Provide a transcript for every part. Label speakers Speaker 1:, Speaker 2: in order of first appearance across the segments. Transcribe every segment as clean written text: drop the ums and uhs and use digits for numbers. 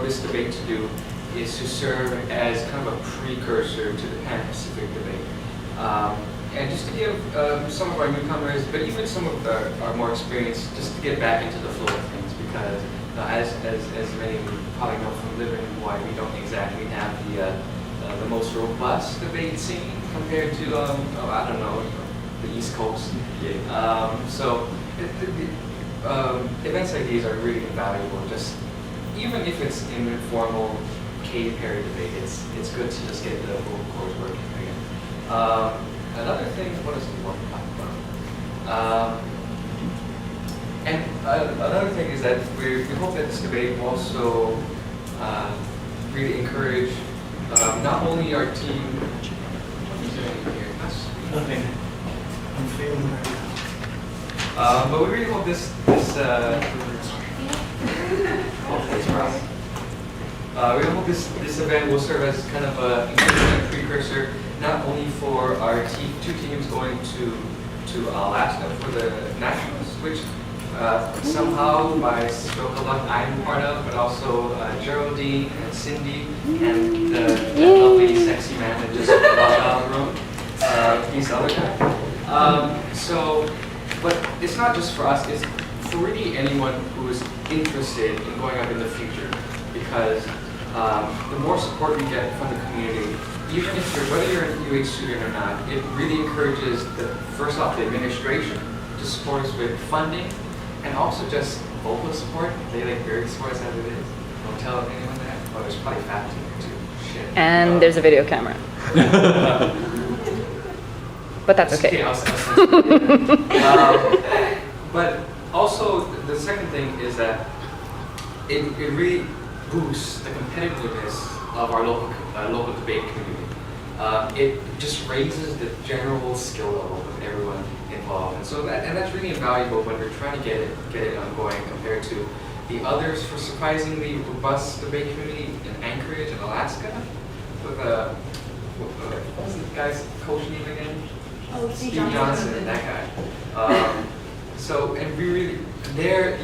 Speaker 1: this debate to do is to serve as kind of a precursor to the Pan-Pacific debate. And just to give some of our newcomers, but even some of our more experienced, just to get back into the flow of things, because as many of you probably know from living in Hawaii, we don't exactly have the most robust debate scene compared to, I don't know, the East Coast. So events like these are really invaluable. Just even if it's an informal Katy Perry debate, it's good to just get the vocal cords working again. Another thing, what else do you want to talk about? And another thing is that we hope that this debate will also really encourage not only our team.
Speaker 2: Nothing. I'm feeling right now.
Speaker 1: But we really hope this we hope this event will serve as kind of a precursor, not only for our two teams going to Alaska for the Nationals, which somehow by stroke of luck I'm part of, but also Geraldine and Cindy and that lovely sexy man that just walked out of the room, he's the other guy. But it's not just for us, it's for really anyone who is interested in going up in the future, because the more support we get from the community, even if whether you're an UH student or not, it really encourages first off the administration to support us with funding, and also just vocal support. They like very support us as it is. Don't tell anyone that. Oh, there's probably fact in there too. Shit.
Speaker 3: And there's a video camera. But that's okay.
Speaker 1: But also the second thing is that it really boosts the competitiveness of our local debate community. It just raises the general skill level of everyone involved, and so that's really invaluable when we're trying to get it ongoing compared to the others for surprisingly robust debate community in Anchorage and Alaska. With what was the guy's coach name again?
Speaker 4: Oh,
Speaker 1: Steve Johnson, that guy. And we really,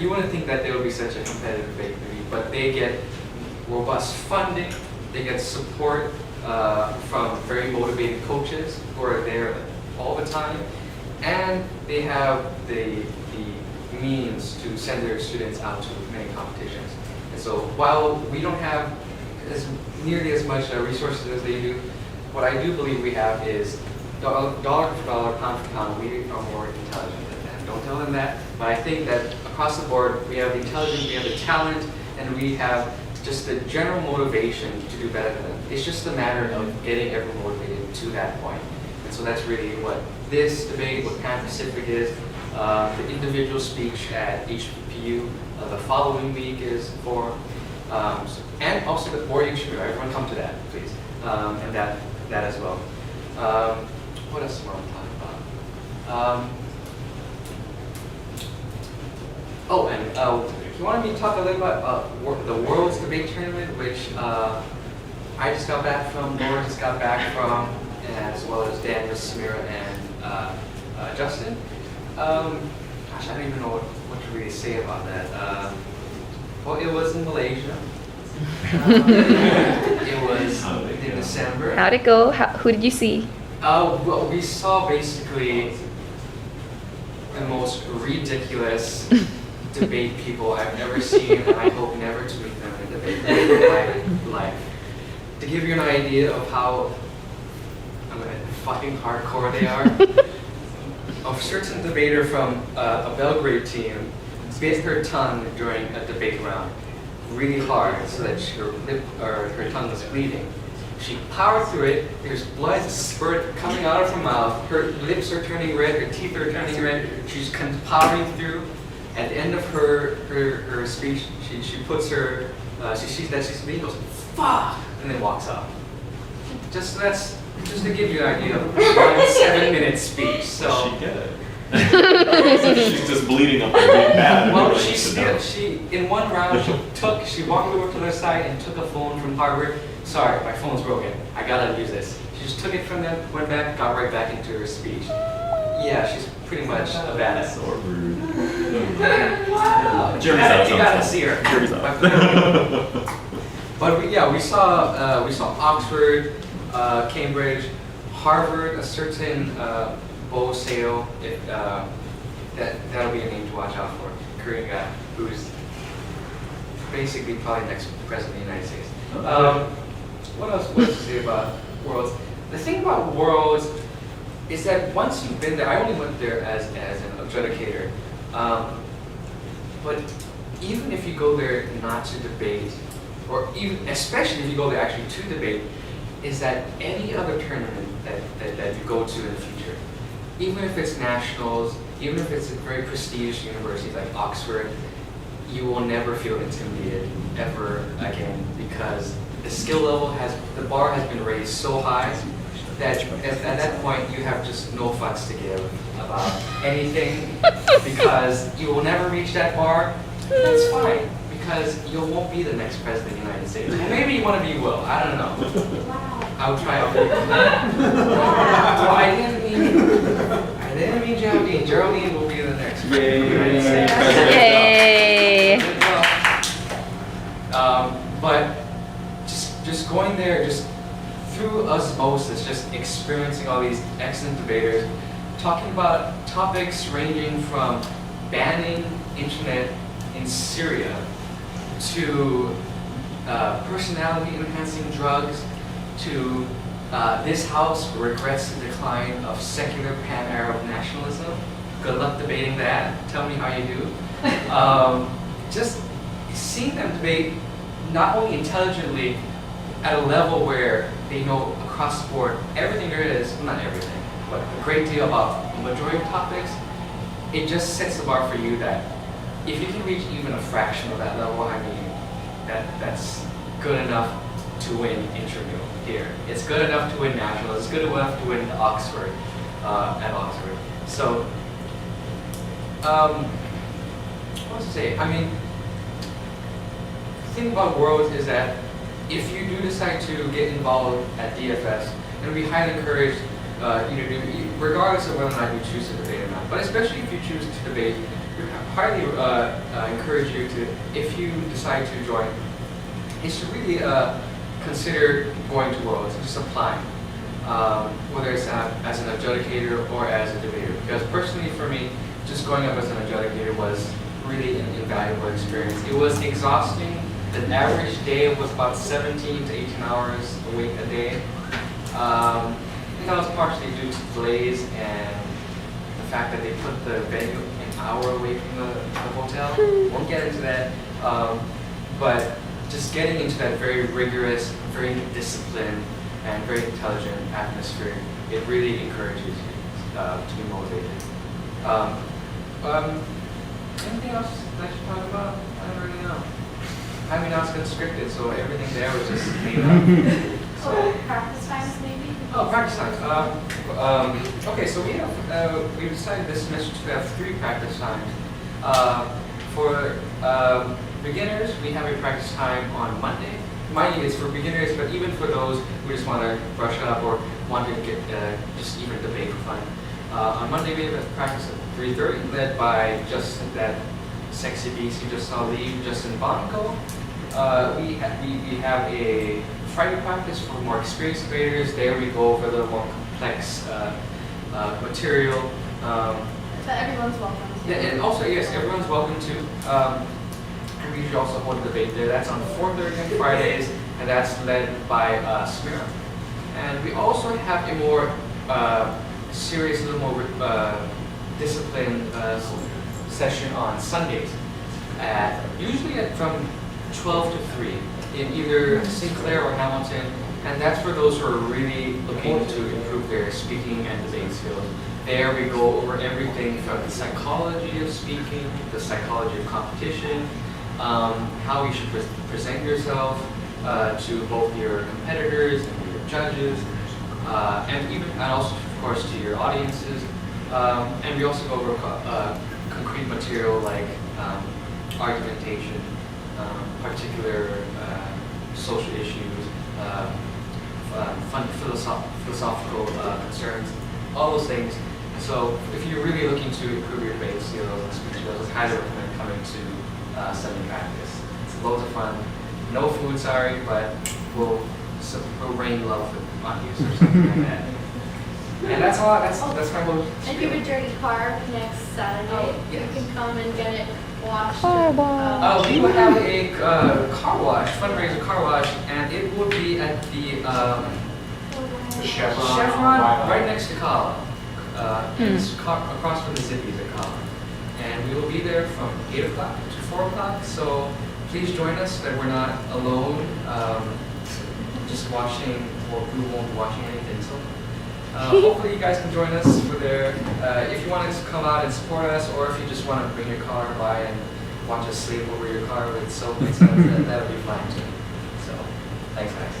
Speaker 1: you wouldn't think that there would be such a competitive debate community, but they get robust funding, they get support from very motivated coaches who are there all the time, and they have the means to send their students out to many competitions. And so while we don't have nearly as much resources as they do, what I do believe we have is dollar for dollar, pound for pound, we are more intelligent than them. Don't tell them that, but I think that across the board, we have the intelligence, we have the talent, and we have just the general motivation to do better than them. It's just a matter of getting everyone motivated to that point. And so that's really what this debate, what Pan-Pacific is. The individual speech at HPU the following week is for, and also the boarding trip. Everyone come to that, please, and that as well. What else do I want to talk about? He wanted me to talk a little about the World's Debate Tournament, which I just got back from, Laura just got back from, as well as Daniel, Samira, and Justin. Gosh, I don't even know what to really say about that. Well, it was in Malaysia. It was in December.
Speaker 3: How'd it go? Who did you see?
Speaker 1: Well, we saw basically the most ridiculous debate people I've ever seen, and I hope never to meet them in debate in my life. To give you an idea of how fucking hardcore they are, a certain debater from a Belgrade team bit her tongue during a debate round really hard so that her tongue was bleeding. She powered through it. There's blood spurt coming out of her mouth. Her lips are turning red. Her teeth are turning red. She's powering through. At the end of her speech, she puts her, she sees that she's bleeding, goes, "Fuck!" and then walks out. Just to give you an idea of one 7-minute speech. So
Speaker 5: she did it. She's just bleeding up there, being bad.
Speaker 1: Well, she in one round she walked over to the side and took a phone from Harvard. Sorry, my phone's broken. I gotta use this. She just took it from them, went back, got right back into her speech. Yeah, she's pretty much a badass.
Speaker 5: So rude.
Speaker 1: Wow. You gotta see her. But we saw Oxford, Cambridge, Harvard, a certain Bo Seo. That'll be a name to watch out for. Korean guy who's basically probably next president of the United States. What else to say about Worlds? The thing about Worlds is that once you've been there, I only went there as an adjudicator. But even if you go there not to debate, or even especially if you go there actually to debate, is that any other tournament that you go to in the future, even if it's nationals, even if it's a very prestigious university like Oxford, you will never feel intimidated ever again, because the bar has been raised so high that at that point you have just no fucks to give about anything, because you will never reach that bar. That's fine, because you won't be the next president of the United States. Well, maybe one of you will. I don't know.
Speaker 4: Wow.
Speaker 1: I'll try. Well, I didn't mean Geraldine. Geraldine will be the next president of the United States.
Speaker 3: Yay!
Speaker 1: But just going there, just through osmosis, just experiencing all these excellent debaters, talking about topics ranging from banning internet in Syria to personality-enhancing drugs to this House regrets the decline of secular pan-Arab nationalism. Good luck debating that. Tell me how you do. Just seeing them debate not only intelligently at a level where they know across the board everything there is, well, not everything, but a great deal about the majority of topics, it just sets the bar for you that if you can reach even a fraction of that level, I mean, that's good enough to win intramural here. It's good enough to win national. It's good enough to win Oxford, at Oxford. So, what to say? I mean, the thing about Worlds is that if you do decide to get involved at DFS, and we highly encourage you to do, regardless of whether or not you choose to debate or not, but especially if you choose to debate, we highly encourage you to, if you decide to join, is to really consider going to Worlds, just applying, whether it's as an adjudicator or as a debater. Because personally for me, just going up as an adjudicator was really an invaluable experience. It was exhausting. The average day was about 17 to 18 hours a day. And that was partially due to delays and the fact that they put the venue an hour away from the hotel. Won't get into that. But just getting into that very rigorous, very disciplined, and very intelligent atmosphere, it really encourages you to be motivated. Anything else that I should talk about? I don't really know. I mean, I was conscripted, so everything there was just made up. So,
Speaker 4: Practice times maybe?
Speaker 1: oh, practice times. Okay, so we decided this semester to have 3 practice times. For beginners, we have a practice time on Monday. Mind you, it's for beginners, but even for those who just want to brush up or want to get just even debate for fun. On Monday, we have a practice at 3:30, led by Justin, that sexy beast you just saw leave, Justin Bonco. We have a Friday practice for more experienced debaters. There we go over the more complex material.
Speaker 4: But everyone's welcome.
Speaker 1: Yeah, and also, yes, everyone's welcome to. And we usually also hold a debate there. That's on 4:30 on Fridays, and that's led by Smira. And we also have a more serious, a little more disciplined session on Sundays, usually from 12 to 3 in either St. Clair or Hamilton, and that's for those who are really looking to improve their speaking and debate skills. There we go over everything from the psychology of speaking, the psychology of competition, how you should present yourself to both your competitors and your judges, and also, of course, to your audiences. And we also go over concrete material like argumentation, particular social issues, fun philosophical concerns, all those things. So if you're really looking to improve your debate skills and speech skills, I highly recommend coming to Sunday practice. It's loads of fun. No food, sorry, but we'll rain love on you or something like that. And that's all. That's my whole.
Speaker 4: And you have a dirty car next Saturday.
Speaker 1: Oh, yes.
Speaker 4: You can come and get it washed.
Speaker 3: Car wash.
Speaker 1: We will have a car wash, fundraiser car wash, and it will be at the Chevron right next to Kala. It's across from the Zippies at Kala. And we will be there from 8 o'clock to 4 o'clock, so please join us so that we're not alone just watching, or we won't be watching anything. So hopefully you guys can join us for there. If you want to come out and support us, or if you just want to bring your car by and watch us sleep over your car with soap and stuff, that'll be fine too. So, thanks guys.